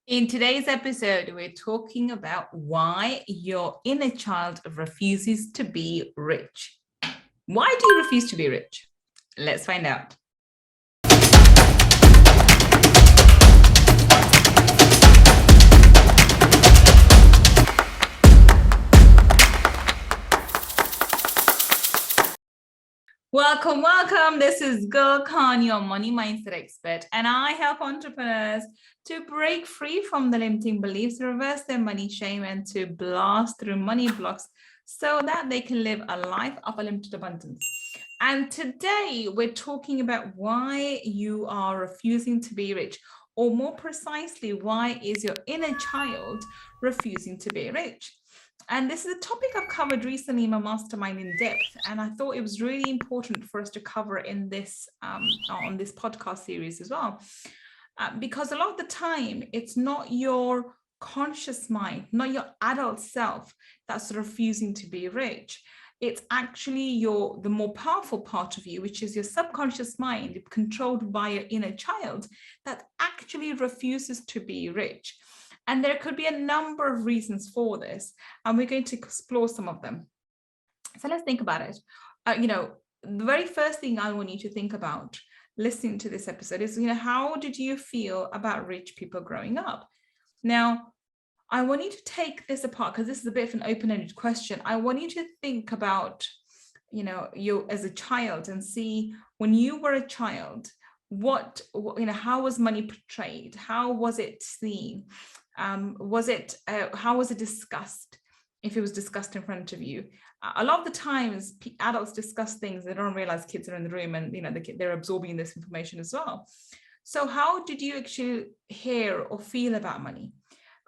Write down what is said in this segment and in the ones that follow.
In today's episode, we're talking about why your inner child refuses to be rich. Why do you refuse to be rich? Let's find out. Welcome. This is Gull Khan, your money mindset expert, and I help entrepreneurs to break free from the limiting beliefs, reverse their money shame, and to blast through money blocks so that they can live a life of unlimited abundance. And today we're talking about why you are refusing to be rich, or more precisely, why is your inner child refusing to be rich? And this is a topic I've covered recently in my mastermind in depth, and I thought it was really important for us to cover in this on this podcast series as well, because a lot of the time it's not your conscious mind, not your adult self that's refusing to be rich. It's actually the more powerful part of you, which is your subconscious mind, controlled by your inner child, that actually refuses to be rich. And there could be a number of reasons for this, and we're going to explore some of them. So let's think about it. The very first thing I want you to think about listening to this episode is, how did you feel about rich people growing up? Now, I want you to take this apart because this is a bit of an open-ended question. I want you to think about, you as a child and see when you were a child, how was money portrayed? How was it seen? How was it discussed? If it was discussed in front of you, a lot of the times adults discuss things, they don't realize kids are in the room, and they're absorbing this information as well. So how did you actually hear or feel about money?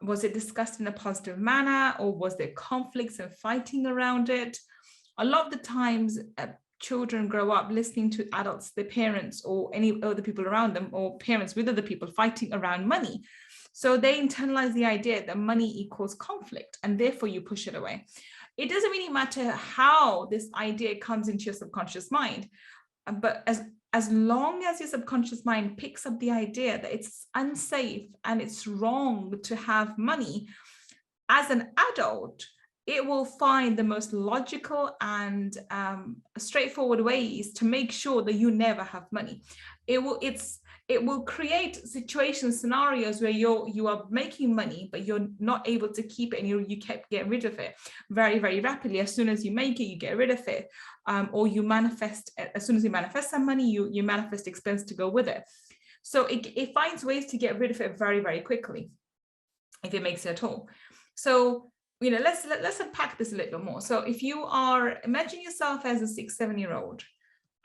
Was it discussed in a positive manner, or was there conflicts and fighting around it? A lot of the times children grow up listening to adults, their parents, or any other people around them, or parents with other people fighting around money. So they internalize the idea that money equals conflict, and therefore you push it away. It doesn't really matter how this idea comes into your subconscious mind, but as long as your subconscious mind picks up the idea that it's unsafe and it's wrong to have money, as an adult, it will find the most logical and straightforward ways to make sure that you never have money. It will create situations, scenarios where you are making money, but you're not able to keep it, and you kept getting rid of it very, very rapidly. As soon as you make it, you get rid of it, or you manifest. As soon as you manifest some money, you manifest expense to go with it. So it finds ways to get rid of it very, very quickly, if it makes it at all. So let's unpack this a little bit more. So if you are, imagine yourself as a 6-7-year-old,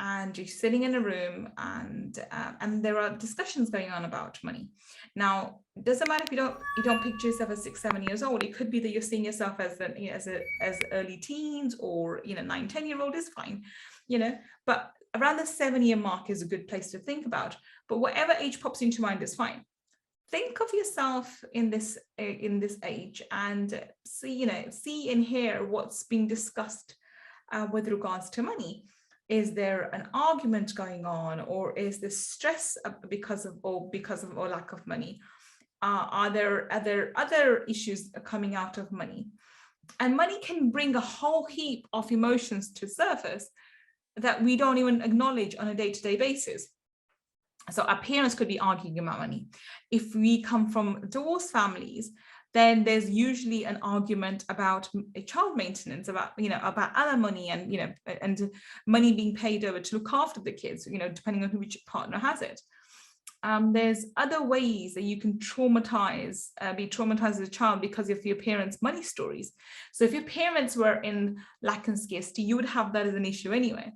and you're sitting in a room, and there are discussions going on about money. Now, it doesn't matter if you don't picture yourself as 6-7 years old. It could be that you're seeing yourself as early teens, or 9-10-year-old is fine, but around the 7-year mark is a good place to think about. But whatever age pops into mind is fine. Think of yourself in this age, and see and hear what's being discussed with regards to money. Is there an argument going on, or is there stress because of lack of money? Are there other issues coming out of money? And money can bring a whole heap of emotions to surface that we don't even acknowledge on a day-to-day basis. So our parents could be arguing about money. If we come from divorced families, then there's usually an argument about child maintenance, about alimony, and money being paid over to look after the kids, depending on which partner has it. There's other ways that you can be traumatized as a child because of your parents' money stories. So if your parents were in lack and scarcity, you would have that as an issue anyway.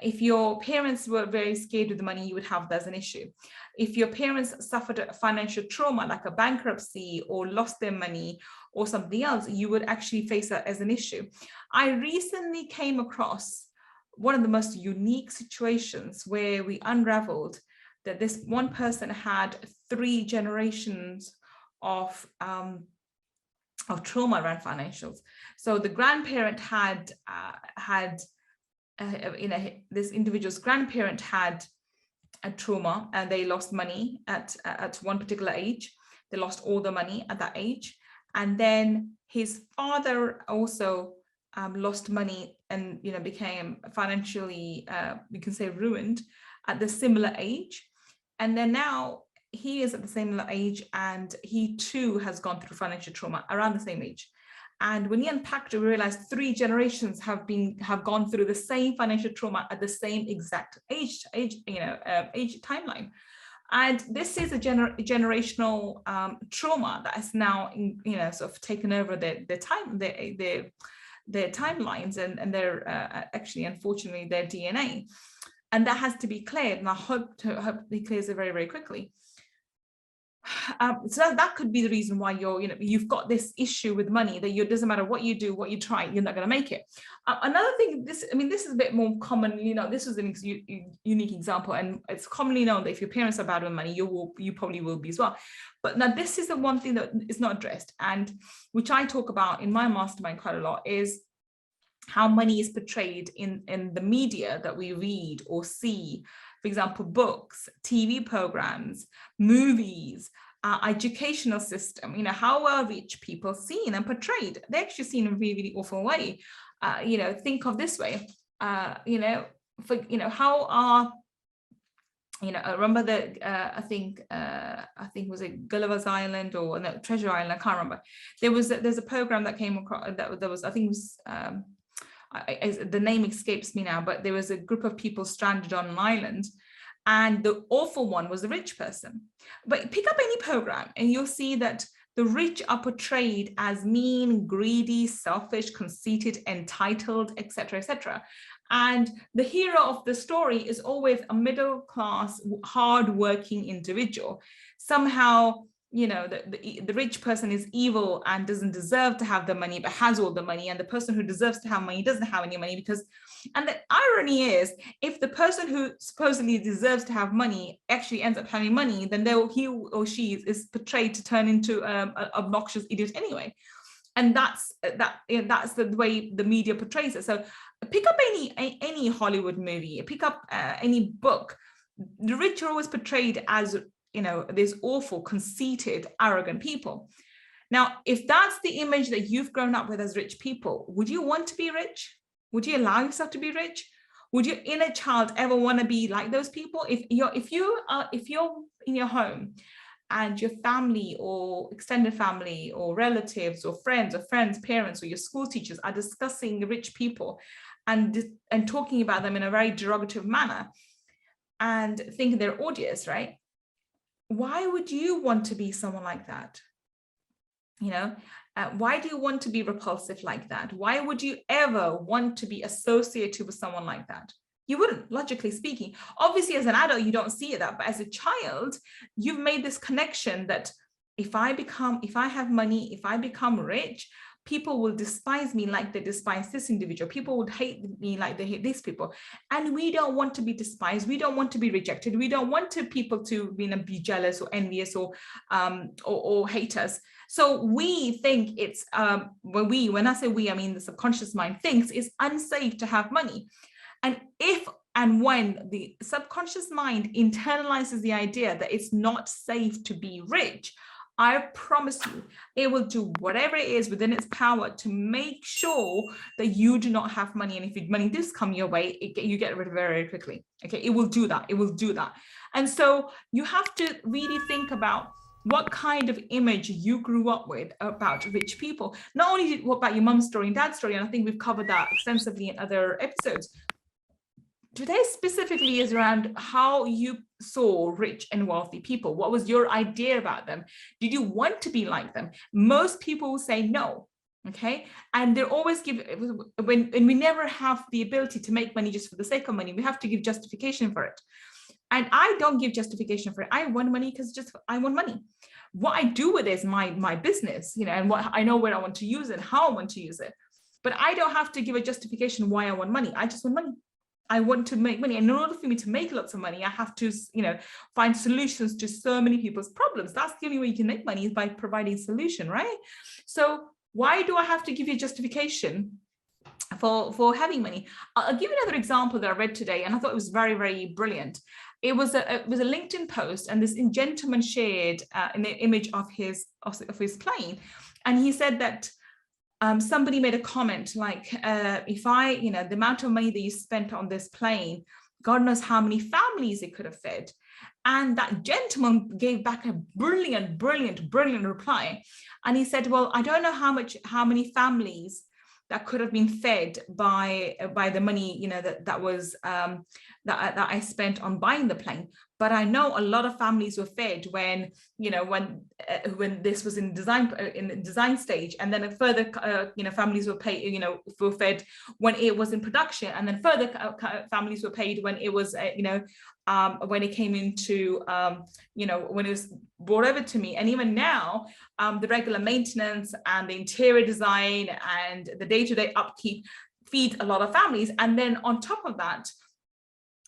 If your parents were very scared with the money, you would have that as an issue. If your parents suffered a financial trauma, like a bankruptcy, or lost their money, or something else, you would actually face that as an issue. I recently came across one of the most unique situations where we unraveled that this one person had 3 generations of trauma around financials. So the grandparent had this individual's grandparent had a trauma, and they lost money at one particular age. They lost all the money at that age. And then his father also lost money and, you know, became financially, we can say, ruined at the similar age. And then now he is at the same age, and he too has gone through financial trauma around the same age. And when he unpacked it, we realized 3 generations have gone through the same financial trauma at the same exact age timeline. And this is a generational trauma that has now, you know, sort of taken over their timelines and their actually, unfortunately, their DNA. And that has to be cleared. And I hope he clears it very, very quickly. So that could be the reason why you've got this issue with money, that it doesn't matter what you do, what you try, you're not going to make it. Another thing, this is a bit more common, you know, this was a unique example, and it's commonly known that if your parents are bad with money, you probably will be as well. But now this is the one thing that is not addressed, and which I talk about in my mastermind quite a lot, is how money is portrayed in the media that we read or see. For example, books, TV programs, movies, educational system, you know, how are rich people seen and portrayed? They're actually seen in a really, really awful way. You know, think of this way, you know, how are, you know, I remember that I think was it Gulliver's Island or no, Treasure Island, I can't remember. There's a program that came across that was, I think it was, the name escapes me now, but there was a group of people stranded on an island, and the awful one was a rich person. But pick up any program and you'll see that the rich are portrayed as mean, greedy, selfish, conceited, entitled, etc., etc. And the hero of the story is always a middle-class, hard-working individual. Somehow, you know, the rich person is evil and doesn't deserve to have the money, but has all the money. And the person who deserves to have money doesn't have any money because, and the irony is, if the person who supposedly deserves to have money actually ends up having money, then he or she is portrayed to turn into an obnoxious idiot anyway. And that's the way the media portrays it. So pick up any Hollywood movie, pick up any book. The rich are always portrayed as, you know, these awful, conceited, arrogant people. Now, if that's the image that you've grown up with as rich people, would you want to be rich? Would you allow yourself to be rich? Would your inner child ever want to be like those people? If you're in your home and your family or extended family or relatives or friends, parents, or your school teachers are discussing rich people and talking about them in a very derogatory manner and thinking they're odious, right? Why would you want to be someone like that? You know, why do you want to be repulsive like that? Why would you ever want to be associated with someone like that? You wouldn't, logically speaking. Obviously, as an adult, you don't see that, but as a child, you've made this connection that if I have money, if I become rich, people will despise me like they despise this individual. People would hate me like they hate these people. And we don't want to be despised. We don't want to be rejected. We don't want people to be jealous or envious or hate us. So we think it's, when I say we, I mean the subconscious mind thinks it's unsafe to have money. And if and when the subconscious mind internalizes the idea that it's not safe to be rich, I promise you, it will do whatever it is within its power to make sure that you do not have money. And if money does come your way, you get rid of it very, very quickly. Okay, it will do that. It will do that. And so you have to really think about what kind of image you grew up with about rich people. Not only what about your mum's story and dad's story, and I think we've covered that extensively in other episodes. Today specifically is around how you saw rich and wealthy people. What was your idea about them? Did you want to be like them? Most people will say no, okay? And they're always and we never have the ability to make money just for the sake of money. We have to give justification for it. And I don't give justification for it. I want money because I want money. What I do with it is my business, you know, and what I know where I want to use it, how I want to use it. But I don't have to give a justification why I want money. I just want money. I want to make money. And in order for me to make lots of money, I have to, you know, find solutions to so many people's problems. That's the only way you can make money, is by providing a solution, right? So why do I have to give you a justification for having money? I'll give you another example that I read today, and I thought it was very, very brilliant. it was a LinkedIn post, and this gentleman shared an image of his plane, and he said that somebody made a comment like, if I, the amount of money that you spent on this plane, God knows how many families it could have fed. And that gentleman gave back a brilliant reply. And he said, well, I don't know how many families that could have been fed by the money, that I spent on buying the plane. But I know a lot of families were fed when this was in the design stage, and then further, families were paid, were fed when it was in production, and then further families were paid when it was, when it came into, when it was brought over to me. And even now, the regular maintenance and the interior design and the day-to-day upkeep feed a lot of families. And then on top of that,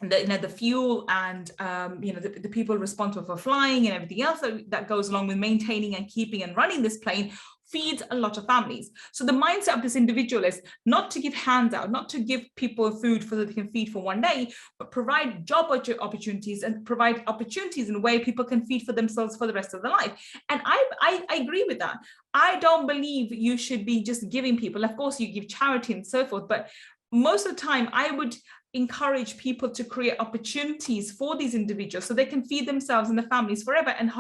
the fuel and the people responsible for flying and everything else that goes along with maintaining and keeping and running this plane feeds a lot of families. So the mindset of this individual is not to give hands out, not to give people food so that they can feed for one day, but provide job opportunities and provide opportunities in a way people can feed for themselves for the rest of their life. And I agree with that. I don't believe you should be just giving people. Of course, you give charity and so forth, but most of the time I would encourage people to create opportunities for these individuals so they can feed themselves and their families forever and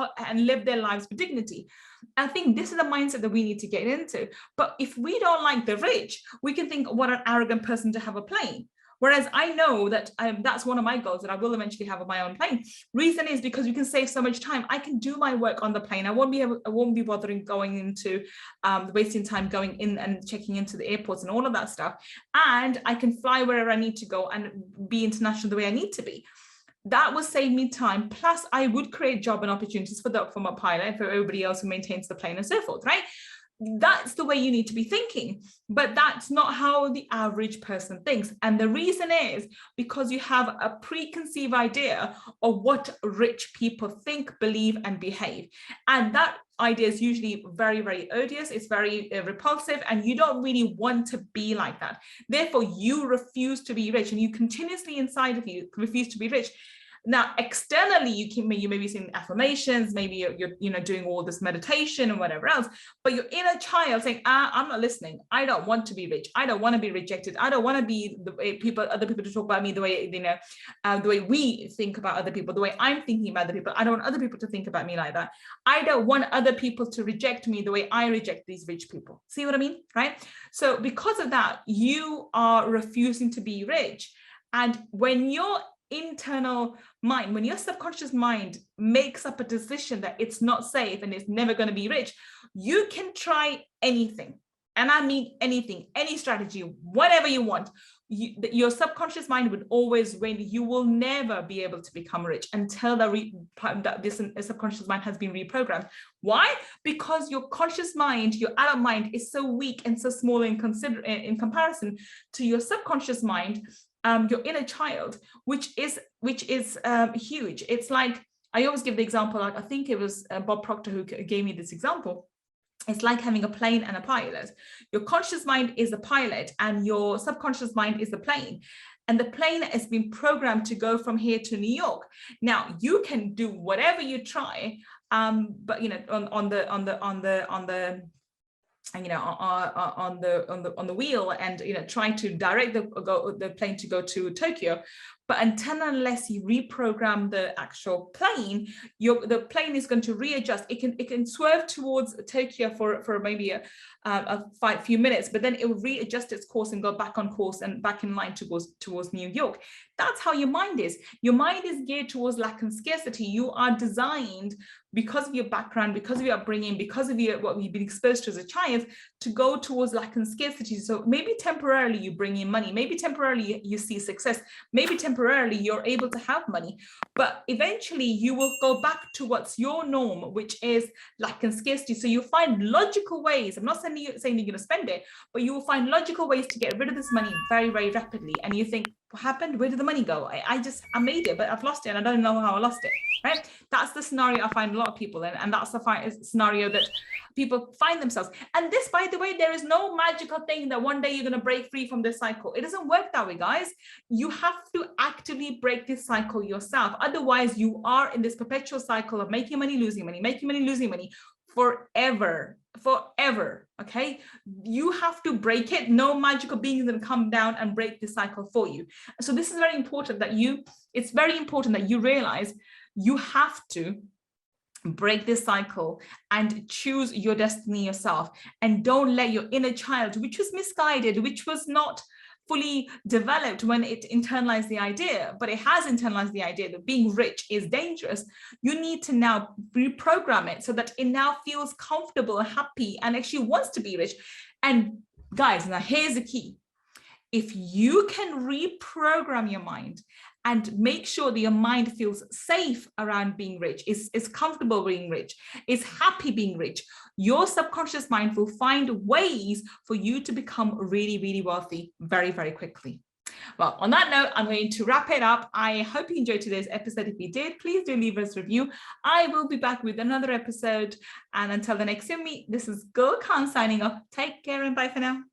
live their lives with dignity. I think this is the mindset that we need to get into. But if we don't like the rich, we can think, what an arrogant person to have a plane. Whereas I know that that's one of my goals, that I will eventually have my own plane. Reason is because you can save so much time. I can do my work on the plane. I won't be bothering going into wasting time going in and checking into the airports and all of that stuff. And I can fly wherever I need to go and be international the way I need to be. That will save me time. Plus, I would create job and opportunities for my pilot and for everybody else who maintains the plane and so forth, right? That's the way you need to be thinking, but that's not how the average person thinks. And the reason is because you have a preconceived idea of what rich people think, believe, and behave. And that idea is usually very, very odious. It's very repulsive, and you don't really want to be like that. Therefore, you refuse to be rich, and you continuously inside of you refuse to be rich. Now, externally, you may be seeing affirmations, maybe you're doing all this meditation and whatever else, but your inner child saying, I'm not listening. I don't want to be rich. I don't want to be rejected. I don't want to be the way other people to talk about me the way, the way we think about other people, the way I'm thinking about other people. I don't want other people to think about me like that. I don't want other people to reject me the way I reject these rich people. See what I mean, right? So because of that, you are refusing to be rich. And when your internal mind, when your subconscious mind makes up a decision that it's not safe and it's never going to be rich, you can try anything. And I mean anything, any strategy, whatever you want. Your subconscious mind would always win. You will never be able to become rich until that this subconscious mind has been reprogrammed. Why? Because your conscious mind, your adult mind, is so weak and so small in comparison to your subconscious mind, your inner child, which is huge. It's like, I always give the example, like I think it was Bob Proctor who gave me this example. It's like having a plane and a pilot. Your conscious mind is the pilot and your subconscious mind is the plane. And the plane has been programmed to go from here to New York. Now you can do whatever you try, but on the wheel and trying to direct the plane to go to Tokyo. But until and unless you reprogram the actual plane, the plane is going to readjust. It can swerve towards Tokyo for maybe a few minutes, but then it will readjust its course and go back on course and back in line towards New York. That's how your mind is. Your mind is geared towards lack and scarcity. You are designed, because of your background, because of your upbringing, because of what you've been exposed to as a child, to go towards lack and scarcity. So maybe temporarily you bring in money, maybe temporarily you see success, maybe temporarily you're able to have money, but eventually you will go back to what's your norm, which is lack and scarcity. So you'll find logical ways. I'm not saying you're going to spend it, but you will find logical ways to get rid of this money very, very rapidly. And you think, what happened? Where did the money go? I made it, but I've lost it and I don't know how I lost it, right? That's the scenario I find a lot of people in, and that's the scenario that people find themselves. And this, by the way, there is no magical thing that one day you're going to break free from this cycle. It doesn't work that way, guys. You have to actively break this cycle yourself. Otherwise, you are in this perpetual cycle of making money, losing money, making money, losing money forever. Okay, you have to break it. No magical being is going to come down and break this cycle for you. So this is very important that it's very important that you realize you have to break this cycle and choose your destiny yourself, and don't let your inner child, which was misguided, which was not fully developed when it internalized the idea, but it has internalized the idea that being rich is dangerous. You need to now reprogram it so that it now feels comfortable, happy, and actually wants to be rich. And guys, now here's the key. If you can reprogram your mind and make sure that your mind feels safe around being rich, is comfortable being rich, is happy being rich, your subconscious mind will find ways for you to become really, really wealthy very, very quickly. Well, on that note, I'm going to wrap it up. I hope you enjoyed today's episode. If you did, please do leave us a review. I will be back with another episode. And until the next time, this is Gull Khan signing off. Take care and bye for now.